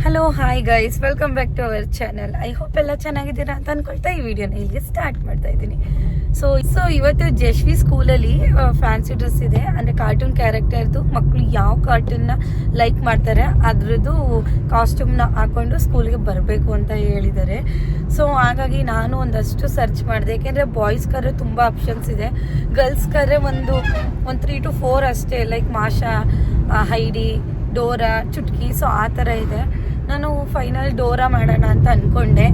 Hello hi guys, welcome back to our channel. I hope ಎಲ್ಲ ಚೆನ್ನಾಗಿದ್ದೀರಾ ಅಂತ ಅನ್ಕೊಳ್ತಾ ಈ ವಿಡಿಯೋನ ಇಲ್ಲಿಗೆ ಸ್ಟಾರ್ಟ್ ಮಾಡ್ತಾ ಇದ್ದೀನಿ. ಸೊ ಇವತ್ತು ಜಶ್ವಿ ಸ್ಕೂಲಲ್ಲಿ ಫ್ಯಾನ್ಸಿ ಡ್ರೆಸ್ ಇದೆ. ಅಂದರೆ ಕಾರ್ಟೂನ್ ಕ್ಯಾರೆಕ್ಟರ್ದು ಮಕ್ಕಳು ಯಾವ ಕಾರ್ಟೂನ್ನ ಲೈಕ್ ಮಾಡ್ತಾರೆ ಅದ್ರದ್ದು ಕಾಸ್ಟ್ಯೂಮ್ನ ಹಾಕೊಂಡು ಸ್ಕೂಲ್ಗೆ ಬರಬೇಕು ಅಂತ ಹೇಳಿದ್ದಾರೆ. ಸೊ ಹಾಗಾಗಿ ನಾನು ಒಂದಷ್ಟು ಸರ್ಚ್ ಮಾಡಿದೆ. ಯಾಕೆಂದರೆ ಬಾಯ್ಸ್ ಕರೆ ತುಂಬ ಆಪ್ಷನ್ಸ್ ಇದೆ, ಗರ್ಲ್ಸ್ ಕರೆ ಒಂದು 3 to 4 ಅಷ್ಟೇ. ಲೈಕ್ ಮಾಷಾ, ಹೈಡಿ, ಡೋರಾ, ಚುಟ್ಕಿ, ಸೊ ಆ ಥರ ಇದೆ. ನಾನು ಫೈನಲ್ ಡೋರಾ ಮಾಡೋಣ ಅಂತ ಅಂದ್ಕೊಂಡೆ.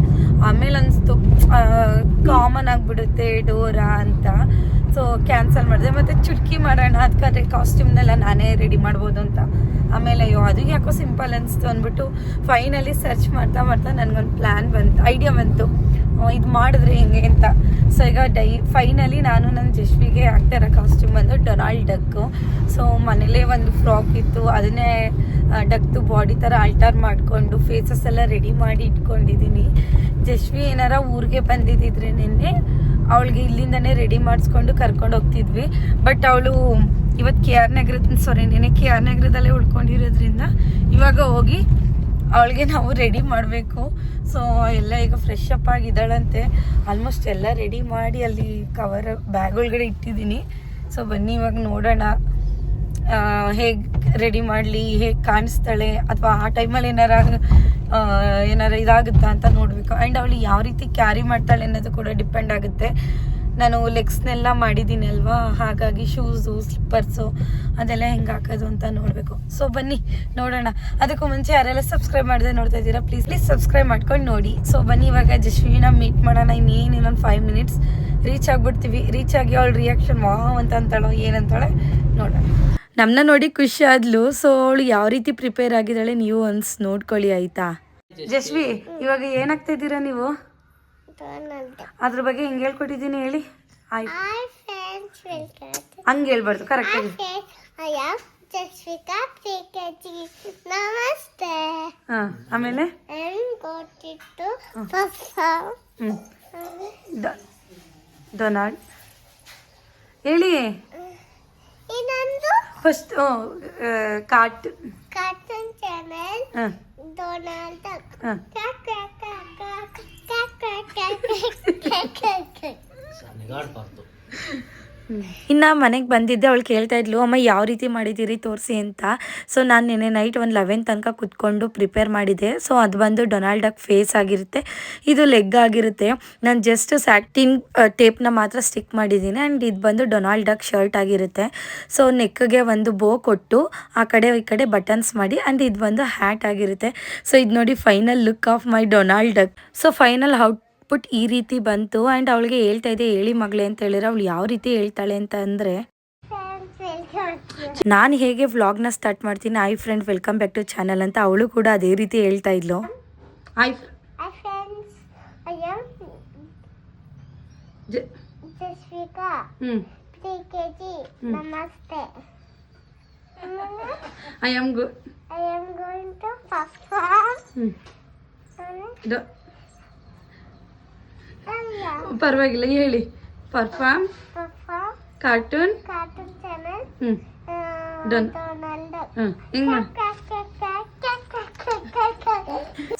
ಆಮೇಲೆ ಅನಿಸ್ತು ಕಾಮನ್ ಆಗಿಬಿಡುತ್ತೆ ಡೋರಾ ಅಂತ. ಸೊ ಕ್ಯಾನ್ಸಲ್ ಮಾಡಿದೆ. ಮತ್ತು ಚುಟ್ಕಿ ಮಾಡೋಣ, ಅದಕ್ಕೆ ಕಾಸ್ಟ್ಯೂಮ್ನೆಲ್ಲ ನಾನೇ ರೆಡಿ ಮಾಡ್ಬೋದು ಅಂತ. ಆಮೇಲೆ ಅಯ್ಯೋ ಅದು ಯಾಕೋ ಸಿಂಪಲ್ ಅನಿಸ್ತು ಅಂದ್ಬಿಟ್ಟು ಫೈನಲಿ ಸರ್ಚ್ ಮಾಡ್ತಾ ನನಗೊಂದು ಐಡಿಯಾ ಬಂತು, ಇದು ಮಾಡಿದ್ರೆ ಹೆಂಗೆ ಅಂತ. ಸೊ ಈಗ ಫೈನಲಿ ನಾನು ನನ್ನ ಜಶ್ವಿಗೆ ಆಗ್ತಾಯಿರೋ ಕಾಸ್ಟ್ಯೂಮ್ ಬಂದು ಡೊನಾಲ್ಡ್ ಡಕ್ಕು. ಸೊ ಮನೇಲೇ ಒಂದು ಫ್ರಾಕ್ ಇತ್ತು, ಅದನ್ನೇ ಡಕ್ದು ಬಾಡಿ ಥರ ಆಲ್ಟರ್ ಮಾಡಿಕೊಂಡು ಫೇಸಸ್ ಎಲ್ಲ ರೆಡಿ ಮಾಡಿ ಇಟ್ಕೊಂಡಿದ್ದೀನಿ. ಜಶ್ವಿ ಏನಾರ ಊರಿಗೆ ಬಂದಿದ್ದಿದ್ರೆ ನಿನ್ನೆ ಅವಳಿಗೆ ಇಲ್ಲಿಂದನೇ ರೆಡಿ ಮಾಡಿಸ್ಕೊಂಡು ಕರ್ಕೊಂಡು ಹೋಗ್ತಿದ್ವಿ. ಬಟ್ ಅವಳು ಇವತ್ತು ನೆನೆ ಕೆ ಆರ್ ನಗರದಲ್ಲೇ ಉಳ್ಕೊಂಡಿರೋದ್ರಿಂದ ಇವಾಗ ಹೋಗಿ ಅವಳಿಗೆ ನಾವು ರೆಡಿ ಮಾಡಬೇಕು. ಸೊ ಎಲ್ಲ ಈಗ ಫ್ರೆಶ್ ಅಪ್ ಆಗಿದ್ದಾಳಂತೆ. ಆಲ್ಮೋಸ್ಟ್ ಎಲ್ಲ ರೆಡಿ ಮಾಡಿ ಅಲ್ಲಿ ಕವರ್ ಬ್ಯಾಗ್ ಒಳಗಡೆ ಇಟ್ಟಿದ್ದೀನಿ. ಸೊ ಬನ್ನಿ ಇವಾಗ ನೋಡೋಣ ಹೇಗೆ ರೆಡಿ ಮಾಡಲಿ, ಹೇಗೆ ಕಾಣಿಸ್ತಾಳೆ, ಅಥವಾ ಆ ಟೈಮಲ್ಲಿ ಏನಾರ ಇದಾಗುತ್ತಾ ಅಂತ ನೋಡಬೇಕು. ಆ್ಯಂಡ್ ಅವಳು ಯಾವ ರೀತಿ ಕ್ಯಾರಿ ಮಾಡ್ತಾಳೆ ಅನ್ನೋದು ಕೂಡ ಡಿಪೆಂಡ್ ಆಗುತ್ತೆ. ನಾನು ಲೆಗ್ಸ್ನೆಲ್ಲ ಮಾಡಿದ್ದೀನಿ ಅಲ್ವಾ, ಹಾಗಾಗಿ ಶೂಸು, ಸ್ಲಿಪ್ಪರ್ಸು ಅದೆಲ್ಲ ಹೆಂಗೆ ಹಾಕೋದು ಅಂತ ನೋಡಬೇಕು. ಸೊ ಬನ್ನಿ ನೋಡೋಣ. ಅದಕ್ಕೂ ಮುಂಚೆ ಯಾರೆಲ್ಲ ಸಬ್ಸ್ಕ್ರೈಬ್ ಮಾಡದೆ ನೋಡ್ತಾ ಇದ್ದೀರಾ ಪ್ಲೀಸ್ ಸಬ್ಸ್ಕ್ರೈಬ್ ಮಾಡ್ಕೊಂಡು ನೋಡಿ. ಸೊ ಬನ್ನಿ ಇವಾಗ ಜಶ್ವಿನ ಮೀಟ್ ಮಾಡೋಣ. ಇನ್ನೊಂದು 5 minutes ರೀಚ್ ಆಗಿಬಿಡ್ತೀವಿ. ರೀಚ್ ಆಗಿ ಅವಳು ರಿಯಾಕ್ಷನ್ ವಾವ್ ಅಂತ ಅಂತಾಳೋ ಏನಂತಾಳೆ ನೋಡೋಣ. ನಮ್ಮನ್ನ ನೋಡಿ ಖುಷಿ ಆದ್ಲು. ಸೊ ಅವಳು ಯಾವ ರೀತಿ ಪ್ರಿಪೇರ್ ಆಗಿದ್ದಾಳೆ ನೀವು ನೋಡ್ಕೊಳ್ಳಿ ಆಯ್ತಾ. ಜಶ್ವಿ, ಇವಾಗ ಏನಾಗ್ತಾ ಇದ್ದೀರಾ ನೀವು? ಅದ್ರ ಬಗ್ಗೆ ಹೆಂಗೆ ಹೇಳ್ಕೊಟ್ಟಿದ್ದೀನಿ ಹೇಳಿ. ಆಯ್ತು, ಹಂಗೆ ಹೇಳ್ಬಾರ್ದು, ಕರೆಕ್ಟ್ ಆಗಿ. ಆಮೇಲೆ ಡೊನಾಲ್ಡ್ ಹೇಳಿ ಫಸ್ಟ್. Cartoon channel Donald. ಇನ್ನು ಮನೆಗೆ ಬಂದಿದ್ದೆ. ಅವಳು ಕೇಳ್ತಾ ಇದ್ಲು, ಅಮ್ಮ ಯಾವ ರೀತಿ ಮಾಡಿದ್ದೀರಿ ತೋರಿಸಿ ಅಂತ. ಸೊ ನಾನು ನೆನ್ನೆ ನೈಟ್ ಒಂದು 11 ತನಕ ಕುತ್ಕೊಂಡು ಪ್ರಿಪೇರ್ ಮಾಡಿದ್ದೆ. ಸೊ ಅದು ಬಂದು ಡೊನಾಲ್ಡ್ ಡಕ್ ಫೇಸ್ ಆಗಿರುತ್ತೆ, ಇದು ಲೆಗ್ ಆಗಿರುತ್ತೆ. ನಾನು ಜಸ್ಟ್ ಸ್ಯಾಟಿನ್ ಟೇಪ್ನ ಮಾತ್ರ ಸ್ಟಿಕ್ ಮಾಡಿದ್ದೀನಿ. ಆ್ಯಂಡ್ ಇದು ಬಂದು ಡೊನಾಲ್ಡ್ ಡಕ್ ಶರ್ಟ್ ಆಗಿರುತ್ತೆ. ಸೊ ನೆಕ್ಗೆ ಒಂದು ಬೋ ಕೊಟ್ಟು ಆ ಕಡೆ ಈ ಕಡೆ ಬಟನ್ಸ್ ಮಾಡಿ, ಆ್ಯಂಡ್ ಇದು ಬಂದು ಹ್ಯಾಟ್ ಆಗಿರುತ್ತೆ. ಸೊ ಇದು ನೋಡಿ final look of my Donald duck. So final output ಈ ರೀತಿ ಬಂತು. ಆ್ಯಂಡ್ ಅವಳಿಗೆ ಹೇಳ್ತಾ ಇದ್ದೆ ಹೇಳಿ ಮಗಳೇ ಅಂತ ಹೇಳಿದ್ರೆ ಅವಳು ಯಾವ ರೀತಿ ಹೇಳ್ತಾಳೆ ಅಂತ ಅಂದರೆ, ನಾನು ಹೇಗೆ ವ್ಲಾಗ್ನ ಸ್ಟಾರ್ಟ್ ಮಾಡ್ತೀನಿ, I friend welcome back to channel ಅಂತ ಅವಳು ಕೂಡ ಅದೇ ರೀತಿ ಹೇಳ್ತಾ ಇದ್ಲು. ಐ ಆಮ್ ಗೋಯಿಂಗ್ ಟು ಪರವಾಗಿಲ್ಲ ಹೇಳಿ. ಪರ್ಫಾರ್ಮ್ ಕಾರ್ಟೂನ್ ಚಾನೆಲ್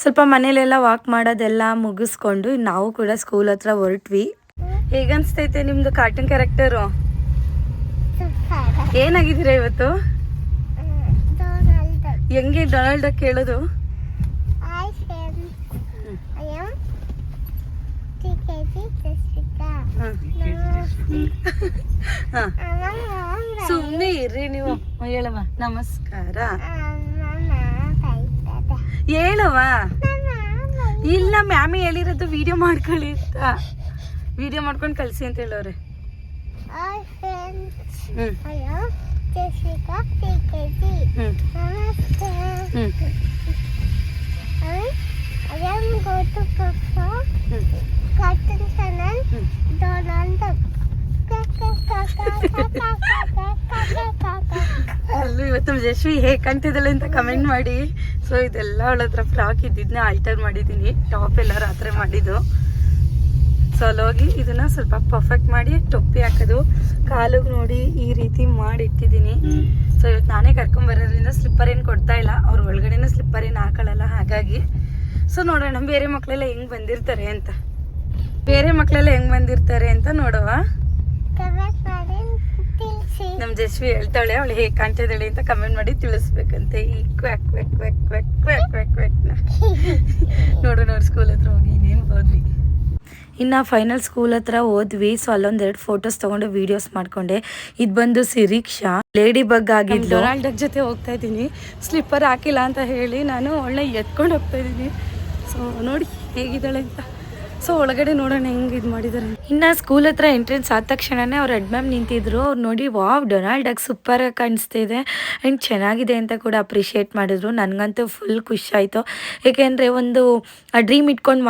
ಸ್ವಲ್ಪ ಮನೇಲೆಲ್ಲ ವಾಕ್ ಮಾಡೋದೆಲ್ಲ ಮುಗಿಸ್ಕೊಂಡು ನಾವು ಕೂಡ ಸ್ಕೂಲ್ ಹತ್ರ ಹೊರಟ್ವಿ. ಹೇಗನ್ಸ್ತೈತೆ ನಿಮ್ದು ಕಾರ್ಟೂನ್ ಕ್ಯಾರೆಕ್ಟರು? ಏನಾಗಿದ್ದೀರಾ ಇವತ್ತು? ಹೆಂಗೆ ಡೊನಾಲ್ಡ್ ಡಕ್ ಹೇಳೋದು? ಸುಮ್ಮನೆ ಇರ್ರಿ ನೀವು. ಹೇಳವ ನಮಸ್ಕಾರ ಹೇಳವ. ಇಲ್ಲ ಮ್ಯಾಮಿ ಹೇಳಿರೋದು ವಿಡಿಯೋ ಮಾಡ್ಕೊಳ್ಳಿ ಅಂತ, ವಿಡಿಯೋ ಮಾಡ್ಕೊಂಡು ಕಳಿಸಿ ಅಂತ ಹೇಳೋರೆ. ಅಲ್ಲೂ ಇವತ್ತು ಜಶ್ವಿ ಹೇಗೆ ಕಾಣ್ತಿದ್ದಾಳೆ ಅಂತ ಕಮೆಂಟ್ ಮಾಡಿ. ಸೊ ಇದೆಲ್ಲ ಅವಳ ಹತ್ರ ಫ್ರಾಕ್ ಇದ್ದಿದ್ದನ್ನ ಆಲ್ಟರ್ ಮಾಡಿದ್ದೀನಿ. ಟಾಪ್ ಎಲ್ಲ ರಾತ್ರಿ ಮಾಡಿದ್ದು. ಸೊ ಅಲ್ಲೋಗಿ ಇದನ್ನ ಸ್ವಲ್ಪ ಪರ್ಫೆಕ್ಟ್ ಮಾಡಿ ಟೊಪ್ಪಿ ಹಾಕೋದು, ಕಾಲಿಗೆ ನೋಡಿ ಈ ರೀತಿ ಮಾಡಿ ಇಟ್ಟಿದ್ದೀನಿ. ಸೊ ಇವತ್ತು ನಾನೇ ಕರ್ಕೊಂಬರೋದ್ರಿಂದ ಸ್ಲಿಪ್ಪರ್ ಏನು ಕೊಡ್ತಾ ಇಲ್ಲ, ಅವ್ರ ಒಳಗಡೆನೂ ಸ್ಲಿಪ್ಪರ್ ಏನು ಹಾಕೊಳ್ಳಲ್ಲ. ಹಾಗಾಗಿ ಸೊ ನೋಡೋಣ ಬೇರೆ ಮಕ್ಕಳೆಲ್ಲ ಹೆಂಗ್ ಬಂದಿರ್ತಾರೆ ಅಂತ ನೋಡುವ. ನಮ್ ಜಸ್ವಿ ಹೇಳ್ತಾಳೆ ಅವಳು ಹೇಗೆ ಕಾಣ್ತಿದ್ದಾಳೆ ಅಂತ ಕಮೆಂಟ್ ಮಾಡಿ ತಿಳಿಸ್ಬೇಕಂತೆ. ಈ quack quack quack quack quack quack ಕ್ವ್ಯಾಕ್ನ ನೋಡೋಣ ಅವ್ರ ಸ್ಕೂಲ್ ಹತ್ರ ಹೋಗಿ ಇನ್ನೇನು ಹೋದ್ವಿ. ಇನ್ನು ಫೈನಲ್ ಸ್ಕೂಲ್ ಹತ್ರ ಹೋದ್ವಿ. ಸೊ ಅಲ್ಲೊಂದೆರಡು ಫೋಟೋಸ್ ತಗೊಂಡು ವಿಡಿಯೋಸ್ ಮಾಡ್ಕೊಂಡೆ. ಇದು ಬಂದು ಸಿರೀಕ್ಷಾ, ಲೇಡಿ ಬಗ್ ಆಗಿದ್ಲು. ಡೊನಾಲ್ಡ್ ಡಕ್ ಜೊತೆ ಹೋಗ್ತಾ ಇದ್ದೀನಿ, ಸ್ಲಿಪ್ಪರ್ ಹಾಕಿಲ್ಲ ಅಂತ ಹೇಳಿ ನಾನು ಒಳ್ಳೆ ಎತ್ಕೊಂಡು ಹೋಗ್ತಾ ಇದ್ದೀನಿ. ಸೊ ನೋಡಿ ಹೇಗಿದ್ದಾಳೆ ಅಂತ. ಸೊ ಒಳಗಡೆ ನೋಡೋಣ ಹೆಂಗೆ ಇದು ಮಾಡಿದ್ದಾರೆ. ಇನ್ನು ಸ್ಕೂಲ್ ಹತ್ರ ಎಂಟ್ರೆನ್ಸ್ ಆದ ತಕ್ಷಣನೇ ಅವ್ರು ಹೆಡ್ ಮ್ಯಾಮ್ ನಿಂತಿದ್ರು. ಅವ್ರು ನೋಡಿ ವಾವ್ ಡೊನಾಲ್ಡ್ ಡಕ್ ಸೂಪರಾಗಿ ಕಾಣಿಸ್ತಿದೆ ಆ್ಯಂಡ್ ಚೆನ್ನಾಗಿದೆ ಅಂತ ಕೂಡ ಅಪ್ರಿಷಿಯೇಟ್ ಮಾಡಿದ್ರು. ನನಗಂತೂ ಫುಲ್ ಖುಷಿ ಆಯಿತು. ಏಕೆಂದರೆ ಒಂದು ಡ್ರೀಮ್ ಇಟ್ಕೊಂಡು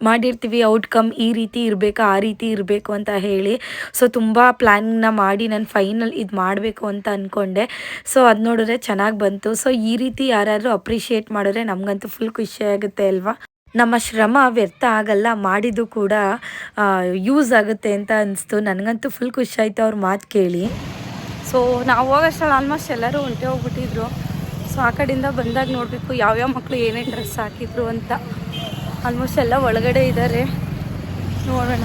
ಮಾಡಿರ್ತೀವಿ, ಔಟ್ಕಮ್ ಈ ರೀತಿ ಇರಬೇಕು ಆ ರೀತಿ ಇರಬೇಕು ಅಂತ ಹೇಳಿ. ಸೊ ತುಂಬ ಪ್ಲ್ಯಾನ್ನ ಮಾಡಿ ನಾನು ಫೈನಲ್ ಇದು ಮಾಡಬೇಕು ಅಂತ ಅಂದ್ಕೊಂಡೆ. ಸೊ ಅದು ನೋಡಿದ್ರೆ ಚೆನ್ನಾಗಿ ಬಂತು. ಸೊ ಈ ರೀತಿ ಯಾರಾದರೂ ಅಪ್ರಿಷಿಯೇಟ್ ಮಾಡಿದ್ರೆ ನಮಗಂತೂ ಫುಲ್ ಖುಷಿಯಾಗುತ್ತೆ ಅಲ್ವಾ. ನಮ್ಮ ಶ್ರಮ ವ್ಯರ್ಥ ಆಗಲ್ಲ, ಮಾಡಿದ್ದು ಕೂಡ ಯೂಸ್ ಆಗುತ್ತೆ ಅಂತ ಅನಿಸ್ತು. ನನಗಂತೂ ಫುಲ್ ಖುಷಿ ಆಯಿತು ಅವ್ರ ಮಾತು ಕೇಳಿ. ಸೊ ನಾವು ಹೋಗೋಷ್ಟರಲ್ಲಿ ಆಲ್ಮೋಸ್ಟ್ ಎಲ್ಲರೂ ಹೊಂಟೆ ಹೋಗ್ಬಿಟ್ಟಿದ್ರು. ಸೊ ಆ ಕಡೆಯಿಂದ ಬಂದಾಗ ನೋಡಬೇಕು ಯಾವ್ಯಾವ ಮಕ್ಕಳು ಏನೇನು ಡ್ರೆಸ್ ಹಾಕಿದ್ರು ಅಂತ. ಆಲ್ಮೋಸ್ಟ್ ಎಲ್ಲ ಒಳಗಡೆ ಇದ್ದಾರೆ, ನೋಡೋಣ.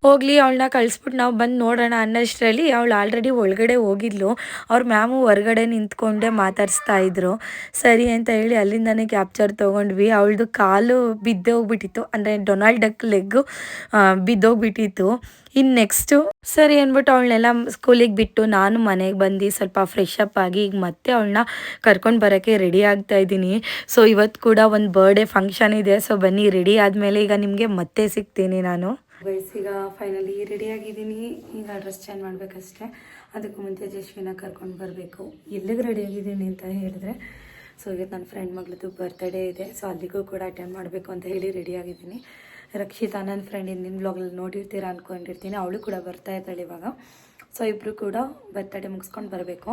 ಹೋಗ್ಲಿ ಅವಳನ್ನ ಕಳಿಸ್ಬಿಟ್ಟು ನಾವು ಬಂದು ನೋಡೋಣ ಅನ್ನೋಷ್ಟರಲ್ಲಿ ಅವಳು ಆಲ್ರೆಡಿ ಒಳಗಡೆ ಹೋಗಿದ್ಲು. ಅವ್ರ ಮ್ಯಾಮು ಹೊರಗಡೆ ನಿಂತ್ಕೊಂಡೆ ಮಾತಾಡಿಸ್ತಾ ಇದ್ರು. ಸರಿ ಅಂತ ಹೇಳಿ ಅಲ್ಲಿಂದನೇ ಕ್ಯಾಪ್ಚರ್ ತೊಗೊಂಡ್ವಿ. ಅವಳದು ಕಾಲು ಬಿದ್ದೋಗ್ಬಿಟ್ಟಿತ್ತು, ಅಂದರೆ ಡೊನಾಲ್ಡ್ ಡಕ್ ಲೆಗ್ಗು ಬಿದ್ದೋಗ್ಬಿಟ್ಟಿತ್ತು. ಇನ್ನು ನೆಕ್ಸ್ಟು ಸರಿ ಅಂದ್ಬಿಟ್ಟು ಅವಳನ್ನೆಲ್ಲ ಸ್ಕೂಲಿಗೆ ಬಿಟ್ಟು ನಾನು ಮನೆಗೆ ಬಂದು ಸ್ವಲ್ಪ ಫ್ರೆಶ್ ಅಪ್ ಆಗಿ ಈಗ ಮತ್ತೆ ಅವಳನ್ನ ಕರ್ಕೊಂಡು ಬರೋಕ್ಕೆ ರೆಡಿ ಆಗ್ತಾ ಇದ್ದೀನಿ. ಸೊ ಇವತ್ತು ಕೂಡ ಒಂದು ಬರ್ಡೇ ಫಂಕ್ಷನ್ ಇದೆ. ಸೊ ಬನ್ನಿ ರೆಡಿ ಆದಮೇಲೆ ಈಗ ನಿಮಗೆ ಮತ್ತೆ ಸಿಗ್ತೀನಿ ನಾನು. ಈಗ ಫೈನಲಿ ರೆಡಿ ಆಗಿದ್ದೀನಿ. ಈಗ ಡ್ರೆಸ್ ಚೇಂಜ್ ಮಾಡಬೇಕಷ್ಟೇ. ಅದಕ್ಕೂ ಮುಂಚೆ ಜಶ್ವಿನ ಕರ್ಕೊಂಡು ಬರಬೇಕು. ಎಲ್ಲಿಗೆ ರೆಡಿ ಆಗಿದ್ದೀನಿ ಅಂತ ಹೇಳಿದ್ರೆ, ಸೊ ಇವತ್ತು ನನ್ನ ಫ್ರೆಂಡ್ ಮಗಳದ್ದು ಬರ್ತ್ಡೇ ಇದೆ. ಸೊ ಅಲ್ಲಿಗೂ ಕೂಡ ಅಟೆಂಡ್ ಮಾಡಬೇಕು ಅಂತ ಹೇಳಿ ರೆಡಿ ಆಗಿದ್ದೀನಿ. ರಕ್ಷಿತಾ ನನ್ನ ಫ್ರೆಂಡ್ ಹಿಂದಿನ ಬ್ಲಾಗಲ್ಲಿ ನೋಡಿರ್ತೀರಾ ಅಂದ್ಕೊಂಡಿರ್ತೀನಿ, ಅವಳು ಕೂಡ ಬರ್ತಾ ಇದ್ದಾಳೆ ಇವಾಗ. ಸೊ ಇಬ್ಬರು ಕೂಡ ಬರ್ತ್ಡೇ ಮುಗಿಸ್ಕೊಂಡು ಬರಬೇಕು.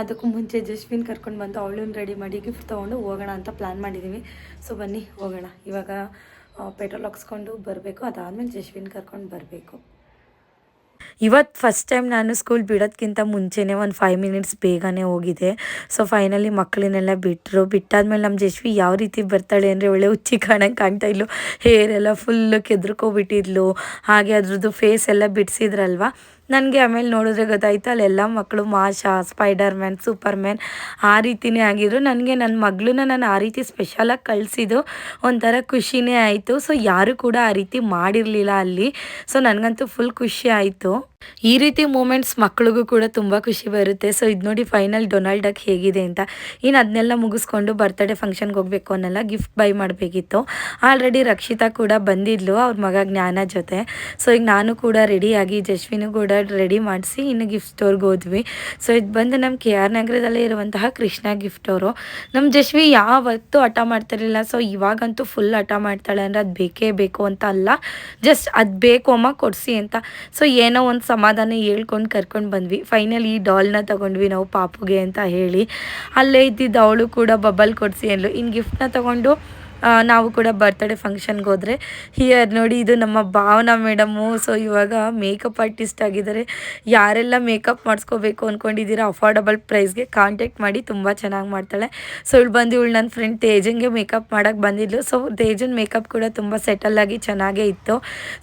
ಅದಕ್ಕೂ ಮುಂಚೆ ಜಶ್ವಿನ್ ಕರ್ಕೊಂಡು ಬಂದು ಅವಳನ್ನ ರೆಡಿ ಮಾಡಿ ಗಿಫ್ಟ್ ತೊಗೊಂಡು ಹೋಗೋಣ ಅಂತ ಪ್ಲ್ಯಾನ್ ಮಾಡಿದ್ದೀವಿ. ಸೊ ಬನ್ನಿ ಹೋಗೋಣ. ಇವಾಗ ಪೆಟ್ರೋಲ್ ಹಾಕ್ಸ್ಕೊಂಡು ಬರಬೇಕು, ಅದಾದಮೇಲೆ ಜಶ್ವಿನ್ ಕರ್ಕೊಂಡು ಬರಬೇಕು. ಇವತ್ತು ಫಸ್ಟ್ ಟೈಮ್ ನಾನು ಸ್ಕೂಲ್ ಬಿಡೋದಕ್ಕಿಂತ ಮುಂಚೆನೇ ಒಂದು 5 ಮಿನಿಟ್ಸ್ ಬೇಗನೆ ಹೋಗಿದೆ. ಸೊ ಫೈನಲಿ ಮಕ್ಕಳನ್ನೆಲ್ಲ ಬಿಟ್ಟಾದ್ಮೇಲೆ ನಮ್ಮ ಜಶ್ವಿ ಯಾವ ರೀತಿ ಬರ್ತಾಳೆ ಅಂದರೆ ಒಳ್ಳೆ ಹುಚ್ಚಿ ಕಾಣ್ತಾ ಇದ್ಲು. ಹೇರ್ ಎಲ್ಲ ಫುಲ್ಲು ಕೆದ್ರಕೋಬಿಟ್ಟಿದ್ಲು. ಹಾಗೆ ಅದ್ರದ್ದು ಫೇಸ್ ಎಲ್ಲ ಬಿಡಿಸಿದ್ರಲ್ವ. ನನಗೆ ಆಮೇಲೆ ನೋಡಿದ್ರೆ ಗೊತ್ತಾಯ್ತು ಅಲ್ಲೆಲ್ಲ ಮಕ್ಕಳು ಮಾಷಾ, ಸ್ಪೈಡರ್ ಮ್ಯಾನ್, ಸೂಪರ್ ಮ್ಯಾನ್ ಆ ರೀತಿಯೇ ಆಗಿದ್ರು. ನನಗೆ ನನ್ನ ಮಗಳನ್ನ ನಾನು ಆ ರೀತಿ ಸ್ಪೆಷಲಾಗಿ ಕಳಿಸಿದ್ದು ಒಂಥರ ಖುಷಿನೇ ಆಯಿತು. ಸೊ ಯಾರು ಕೂಡ ಆ ರೀತಿ ಮಾಡಿರಲಿಲ್ಲ ಅಲ್ಲಿ. ಸೊ ನನಗಂತೂ ಫುಲ್ ಖುಷಿ ಆಯಿತು. ಈ ರೀತಿ ಮೂಮೆಂಟ್ಸ್ ಮಕ್ಳಿಗೂ ಕೂಡ ತುಂಬ ಖುಷಿ ಬರುತ್ತೆ. ಸೊ ಇದು ನೋಡಿ ಫೈನಲ್ ಡೊನಾಲ್ಡ್ ಡಕ್ ಹೇಗಿದೆ ಅಂತ. ಇನ್ನು ಅದನ್ನೆಲ್ಲ ಮುಗಿಸ್ಕೊಂಡು ಬರ್ತ್ಡೇ ಫಂಕ್ಷನ್ಗೆ ಹೋಗಬೇಕು ಅನ್ನೆಲ್ಲ ಗಿಫ್ಟ್ ಬೈ ಮಾಡಬೇಕಿತ್ತು. ಆಲ್ರೆಡಿ ರಕ್ಷಿತಾ ಕೂಡ ಬಂದಿದ್ಲು ಅವ್ರ ಮಗ ಜ್ಞಾನ ಜೊತೆ. ಸೊ ಈಗ ನಾನು ಕೂಡ ರೆಡಿಯಾಗಿ ಜಶ್ವಿನೂ ಕೂಡ ರೆಡಿ ಮಾಡಿಸಿ ಇನ್ನು ಗಿಫ್ಟ್ ಸ್ಟೋರ್ಗೆ ಹೋದ್ವಿ. ಸೊ ಇದು ಬಂದು ನಮ್ಮ KR ನಗರದಲ್ಲೇ ಇರುವಂತಹ ಕೃಷ್ಣ ಗಿಫ್ಟ್ ಅವರು. ನಮ್ಮ ಜಶ್ವಿ ಯಾವತ್ತೂ ಹಠ ಮಾಡ್ತಿರಲಿಲ್ಲ. ಸೊ ಇವಾಗಂತೂ ಫುಲ್ ಹಠ ಮಾಡ್ತಾಳೆ ಅಂದರೆ ಅದು ಬೇಕೇ ಬೇಕು ಅಂತ ಅಲ್ಲ, ಜಸ್ಟ್ ಅದು ಬೇಕು ಅಮ್ಮ ಕೊಡಿಸಿ ಅಂತ. ಸೊ ಏನೋ ಒಂದು ಸಮಾಧಾನ ಹೇಳ್ಕೊಂಡು ಕರ್ಕೊಂಡು ಬಂದ್ವಿ. ಫೈನಲ್ ಈ ಡಾಲ್ನ ತೊಗೊಂಡ್ವಿ ನಾವು ಪಾಪುಗೆ ಅಂತ ಹೇಳಿ. ಅಲ್ಲೇ ಇದ್ದಿದ್ದು ಅವಳು ಕೂಡ ಬಬಲ್ ಕೊಡಿಸಿ ಅಂದ್ಲು. ಇನ್ನು ಗಿಫ್ಟ್ನ ತೊಗೊಂಡು ನಾವು ಕೂಡ ಬರ್ತ್ಡೇ ಫಂಕ್ಷನ್ಗೆ ಹೋದರೆ ಹಿಯರ್ ನೋಡಿ ಇದು ನಮ್ಮ ಭಾವನಾ ಮೇಡಮು. ಸೊ ಇವಾಗ ಮೇಕಪ್ ಆರ್ಟಿಸ್ಟ್ ಆಗಿದ್ದಾರೆ. ಯಾರೆಲ್ಲ ಮೇಕಪ್ ಮಾಡಿಸ್ಕೋಬೇಕು ಅಂದ್ಕೊಂಡಿದ್ದೀರಾ ಅಫೋರ್ಡಬಲ್ ಪ್ರೈಸ್ಗೆ ಕಾಂಟ್ಯಾಕ್ಟ್ ಮಾಡಿ, ತುಂಬ ಚೆನ್ನಾಗಿ ಮಾಡ್ತಾಳೆ. ಸೊ ಇವಳು ನನ್ನ ಫ್ರೆಂಡ್ ತೇಜನ್ಗೆ ಮೇಕಪ್ ಮಾಡೋಕ್ಕೆ ಬಂದಿದ್ಲು. ಸೊ ತೇಜನ್ ಮೇಕಪ್ ಕೂಡ ತುಂಬ ಸೆಟಲಾಗಿ ಚೆನ್ನಾಗೇ ಇತ್ತು.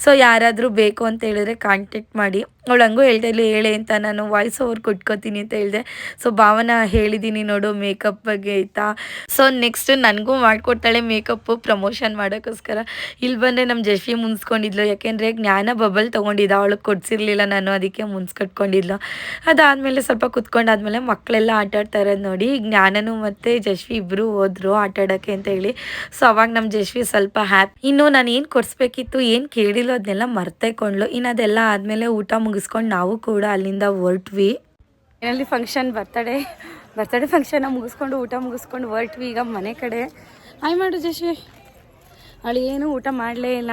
ಸೊ ಯಾರಾದರೂ ಬೇಕು ಅಂತ ಹೇಳಿದ್ರೆ ಕಾಂಟ್ಯಾಕ್ಟ್ ಮಾಡಿ. ಅವಳು ಹಂಗೂ ಹೇಳ್ತಾ ಇಲ್ಲ ಹೇಳೆ ಅಂತ ನಾನು ವಾಯ್ಸ್ ಓವರ್ ಕೊಟ್ಕೋತೀನಿ ಅಂತ ಹೇಳಿದೆ. ಸೊ ಭಾವನಾ ಹೇಳಿದ್ದೀನಿ ನೋಡು ಮೇಕಪ್ ಬಗ್ಗೆ ಆಯಿತಾ. ಸೊ ನೆಕ್ಸ್ಟ್ ನನಗೂ ಮಾಡಿಕೊಡ್ತಾಳೆ ಮೇಕಪ್ಪು ಪ್ರಮೋಷನ್ ಮಾಡೋಕ್ಕೋಸ್ಕರ. ಇಲ್ಲಿ ಬಂದರೆ ನಮ್ಮ ಜಶ್ವಿ ಮುನ್ಸ್ಕೊಂಡಿದ್ಲು, ಯಾಕೆಂದರೆ ಜ್ಞಾನ ಬಬಲ್ ತೊಗೊಂಡಿದ್ದ, ಅವಳಿಗೆ ಕೊಡಿಸಿರ್ಲಿಲ್ಲ ನಾನು, ಅದಕ್ಕೆ ಮುನ್ಸ್ಕಟ್ಕೊಂಡಿದ್ಲು. ಅದಾದಮೇಲೆ ಸ್ವಲ್ಪ ಕುತ್ಕೊಂಡಾದ್ಮೇಲೆ ಮಕ್ಕಳೆಲ್ಲ ಆಟಾಡ್ತಾ ಇರೋದು ನೋಡಿ ಜ್ಞಾನನು ಮತ್ತು ಜಶ್ವಿ ಇಬ್ಬರು ಹೋದ್ರು ಆಟಾಡೋಕ್ಕೆ ಅಂತ ಹೇಳಿ. ಸೊ ಅವಾಗ ನಮ್ಮ ಜಶ್ವಿ ಸ್ವಲ್ಪ ಹ್ಯಾಪಿ. ಇನ್ನು ನಾನು ಏನು ಕೊಡಿಸ್ಬೇಕಿತ್ತು ಏನು ಕೇಳಿಲ್ಲ ಅದನ್ನೆಲ್ಲ ಮರ್ತೇಕೊಂಡ್ಲು. ಇನ್ನು ಅದೆಲ್ಲ ಆದಮೇಲೆ ಊಟ ಮುಗಿಸ್ಕೊಂಡು ನಾವು ಕೂಡ ಅಲ್ಲಿಂದ ಹೊರಟ್ವಿ. ಏನಲ್ಲಿ ಬರ್ತ್ಡೇ ಫಂಕ್ಷನ್ನ ಮುಗಿಸ್ಕೊಂಡು ಊಟ ಮುಗಿಸ್ಕೊಂಡು ಹೊರಟ್ವಿ ಈಗ ಮನೆ ಕಡೆ. ಹಾಯ್ ಮಾಡು ಜಶ್ವಿ. ಅವಳು ಏನು ಊಟ ಮಾಡಲೇ ಇಲ್ಲ.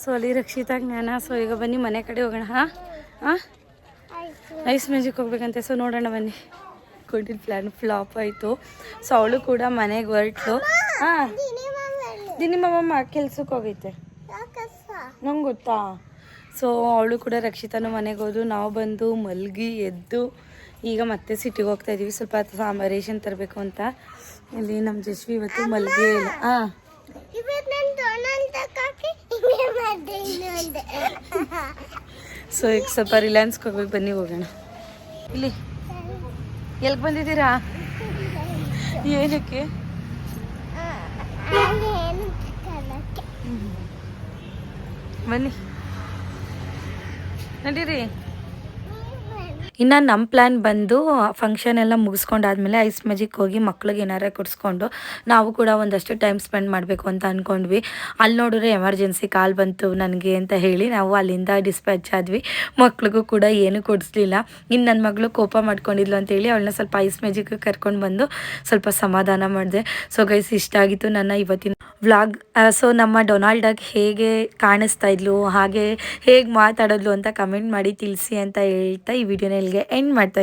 ಸೊ ಅಲ್ಲಿ ರಕ್ಷಿತಾ ಜ್ಞಾನ. ಸೊ ಈಗ ಬನ್ನಿ ಮನೆ ಕಡೆ ಹೋಗೋಣ. ಹಾಂ ಐಸ್ ಮ್ಯಾಜಿಕ್ ಹೋಗ್ಬೇಕಂತೆ. ಸೊ ನೋಡೋಣ ಬನ್ನಿ. ಕೊಟ್ಟಿದ್ದ ಪ್ಲ್ಯಾನ್ ಫ್ಲಾಪ್ ಆಯಿತು. ಸೊ ಅವಳು ಕೂಡ ಮನೆಗೆ ಹೊರಟ್ಲು. ಹಾಂ ದಿನಿ ಮಮ್ಮ ಕೆಲ್ಸಕ್ಕೆ ಹೋಗೈತೆ. ನಂಗೆ ಗೊತ್ತಾ. ಸೊ ಅವಳು ಕೂಡ ರಕ್ಷಿತಾನು ಮನೆಗೆ ಹೋದ್ರು, ನಾವು ಬಂದು ಮಲಗಿ ಎದ್ದು ಈಗ ಮತ್ತೆ ಸಿಟಿಗೆ ಹೋಗ್ತಾ ಇದೀವಿ. ಸ್ವಲ್ಪ ರೇಷನ್ ತರಬೇಕು ಅಂತ. ಇಲ್ಲಿ ನಮ್ಮ ಜಶ್ವಿ ಇವತ್ತು ಮಲಗಿ ಇಲ್ಲ. ಹಾಂ ಸೊ ಈಗ ಸ್ವಲ್ಪ ರಿಲಯನ್ಸ್ಗೆ ಹೋಗ್ಬೇಕು, ಬನ್ನಿ ಹೋಗೋಣ. ಇಲ್ಲಿ ಎಲ್ಲಿಗೆ ಬಂದಿದ್ದೀರಾ? ಏನಕ್ಕೆ? ಬನ್ನಿ ನಡೀರಿ. ಇನ್ನು ನಮ್ಮ ಪ್ಲ್ಯಾನ್ ಬಂದು ಫಂಕ್ಷನ್ ಎಲ್ಲ ಮುಗಿಸ್ಕೊಂಡಾದ್ಮೇಲೆ ಐಸ್ ಮ್ಯಾಜಿಕ್ ಹೋಗಿ ಮಕ್ಳಿಗೆ ಏನಾರ ಕೊಡಿಸ್ಕೊಂಡು ನಾವು ಕೂಡ ಒಂದಷ್ಟು ಟೈಮ್ ಸ್ಪೆಂಡ್ ಮಾಡಬೇಕು ಅಂತ ಅಂದ್ಕೊಂಡ್ವಿ. ಅಲ್ಲಿ ನೋಡಿದ್ರೆ ಎಮರ್ಜೆನ್ಸಿ ಕಾಲ್ ಬಂತು ನನಗೆ ಅಂತ ಹೇಳಿ ನಾವು ಅಲ್ಲಿಂದ ಡಿಸ್ಪ್ಯಾಚ್ ಆದ್ವಿ. ಮಕ್ಳಿಗೂ ಕೂಡ ಏನೂ ಕೊಡಿಸ್ಲಿಲ್ಲ. ಇನ್ನು ನನ್ನ ಮಗಳು ಕೋಪ ಮಾಡ್ಕೊಂಡಿದ್ಲು ಅಂತೇಳಿ ಅವಳನ್ನ ಸ್ವಲ್ಪ ಐಸ್ ಮ್ಯಾಜಿಕ್ ಕರ್ಕೊಂಡು ಬಂದು ಸ್ವಲ್ಪ ಸಮಾಧಾನ ಮಾಡಿದೆ. ಸೊ ಗೈಸ್, ಇಷ್ಟ ಆಗಿತ್ತು ನನ್ನ ಇವತ್ತಿನ ವ್ಲಾಗ್. ಸೊ ನಮ್ಮ ಡೊನಾಲ್ಡಾಗ್ ಹೇಗೆ ಕಾಣಿಸ್ತಾ ಇದ್ಲು, ಹಾಗೆ ಹೇಗೆ ಮಾತಾಡೋದ್ಲು ಅಂತ ಕಮೆಂಟ್ ಮಾಡಿ ತಿಳಿಸಿ ಅಂತ ಹೇಳ್ತಾ ಈ ವಿಡಿಯೋನ ಇಲ್ಲಿಗೆ ಎಂಡ್ ಮಾಡ್ತಾ